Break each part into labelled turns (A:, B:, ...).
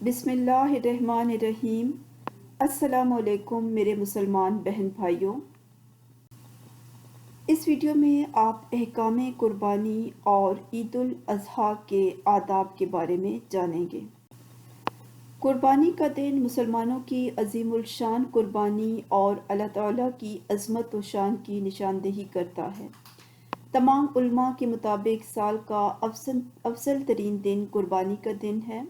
A: بسم اللہ الرحمن الرحیم۔ السلام علیکم میرے مسلمان بہن بھائیوں۔ اس ویڈیو میں آپ احکام قربانی اور عید الاضحیٰ کے آداب کے بارے میں جانیں گے۔ قربانی کا دن مسلمانوں کی عظیم الشان قربانی اور اللہ تعالیٰ کی عظمت و شان کی نشاندہی کرتا ہے۔ تمام علماء کے مطابق سال کا افضل ترین دن قربانی کا دن ہے۔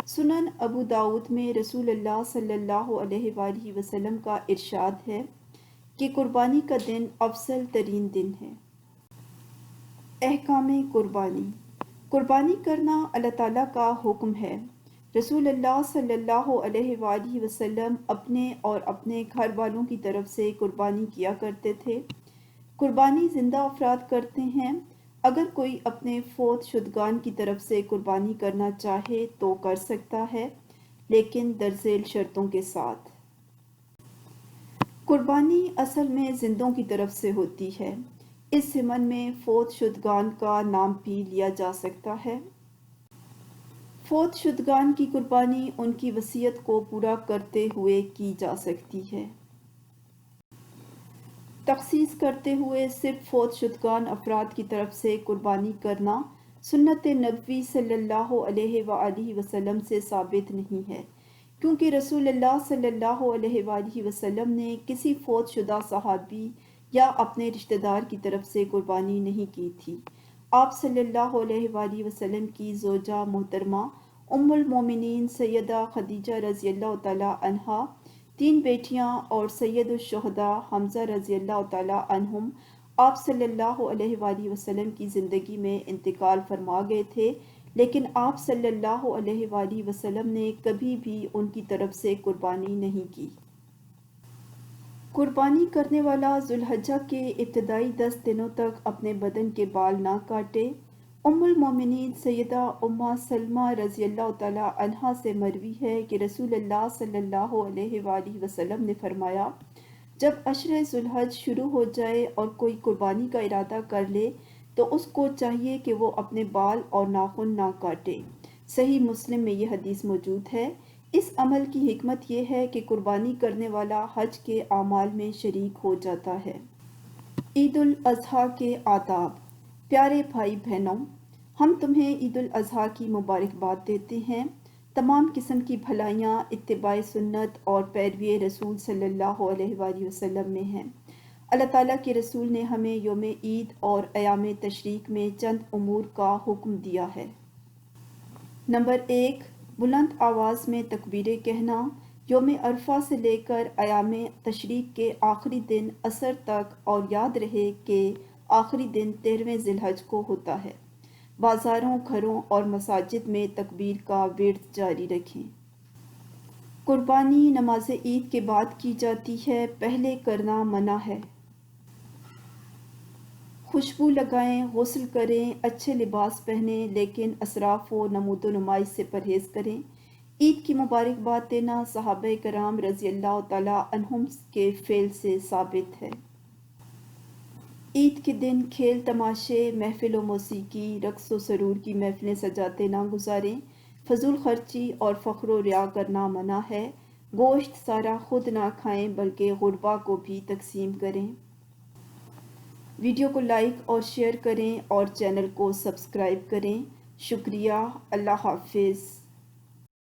A: سنن ابو داؤد میں رسول اللہ صلی اللہ علیہ وآلہ وسلم کا ارشاد ہے کہ قربانی کا دن افضل ترین دن ہے۔ احکام قربانی۔ قربانی کرنا اللہ تعالیٰ کا حکم ہے۔ رسول اللہ صلی اللہ علیہ وآلہ وسلم اپنے اور اپنے گھر والوں کی طرف سے قربانی کیا کرتے تھے۔ قربانی زندہ افراد کرتے ہیں۔ اگر کوئی اپنے فوت شدگان کی طرف سے قربانی کرنا چاہے تو کر سکتا ہے، لیکن درذیل شرطوں کے ساتھ۔ قربانی اصل میں زندوں کی طرف سے ہوتی ہے۔ اس ضمن میں فوت شدگان کا نام بھی لیا جا سکتا ہے۔ فوت شدگان کی قربانی ان کی وصیت کو پورا کرتے ہوئے کی جا سکتی ہے۔ تخصیص کرتے ہوئے صرف فوت شدگان افراد کی طرف سے قربانی کرنا سنت نبوی صلی اللہ علیہ وآلہ وسلم سے ثابت نہیں ہے، کیونکہ رسول اللہ صلی اللہ علیہ وآلہ وسلم نے کسی فوت شدہ صحابی یا اپنے رشتہ دار کی طرف سے قربانی نہیں کی تھی۔ آپ صلی اللہ علیہ وآلہ وسلم کی زوجہ محترمہ ام المومنین سیدہ خدیجہ رضی اللہ تعالیٰ عنہا، 3 بیٹیاں اور سید الشہداء حمزہ رضی اللہ تعالیٰ عنہم آپ صلی اللہ علیہ وآلہ وسلم کی زندگی میں انتقال فرما گئے تھے، لیکن آپ صلی اللہ علیہ وآلہ وسلم نے کبھی بھی ان کی طرف سے قربانی نہیں کی۔ قربانی کرنے والا ذوالحجہ کے ابتدائی 10 دنوں تک اپنے بدن کے بال نہ کاٹے۔ ام المومنین سیدہ امہ سلمہ رضی اللہ تعالیٰ عنہا سے مروی ہے کہ رسول اللہ صلی اللہ علیہ وآلہ وسلم نے فرمایا، جب عشر ذوالحج شروع ہو جائے اور کوئی قربانی کا ارادہ کر لے تو اس کو چاہیے کہ وہ اپنے بال اور ناخن نہ کاٹے۔ صحیح مسلم میں یہ حدیث موجود ہے۔ اس عمل کی حکمت یہ ہے کہ قربانی کرنے والا حج کے اعمال میں شریک ہو جاتا ہے۔ عید الاضحیٰ کے آداب۔ پیارے بھائی بہنوں، ہم تمہیں عید الاضحیٰ کی مبارکباد دیتے ہیں۔ تمام قسم کی بھلائیاں اتباع سنت اور پیروی رسول صلی اللہ علیہ وآلہ وسلم میں ہیں۔ اللہ تعالیٰ کے رسول نے ہمیں یوم عید اور ایام تشریق میں چند امور کا حکم دیا ہے۔ نمبر 1، بلند آواز میں تکبیریں کہنا۔ یوم عرفہ سے لے کر ایام تشریق کے آخری دن عصر تک، اور یاد رہے کہ آخری دن 13ویں ذی الحج کو ہوتا ہے، بازاروں، گھروں اور مساجد میں تکبیر کا ورد جاری رکھیں۔ قربانی نماز عید کے بعد کی جاتی ہے، پہلے کرنا منع ہے۔ خوشبو لگائیں، غسل کریں، اچھے لباس پہنیں، لیکن اسراف و نمود و نمائش سے پرہیز کریں۔ عید کی مبارکباد دینا صحابہ کرام رضی اللہ تعالیٰ عنہم کے فعل سے ثابت ہے۔ عید کے دن کھیل تماشے، محفل و موسیقی، رقص و سرور کی محفلیں سجاتے نہ گزاریں۔ فضول خرچی اور فخر و ریا کرنا منع ہے۔ گوشت سارا خود نہ کھائیں بلکہ غربا کو بھی تقسیم کریں۔ ویڈیو کو لائک اور شیئر کریں اور چینل کو سبسکرائب کریں۔ شکریہ۔ اللہ حافظ۔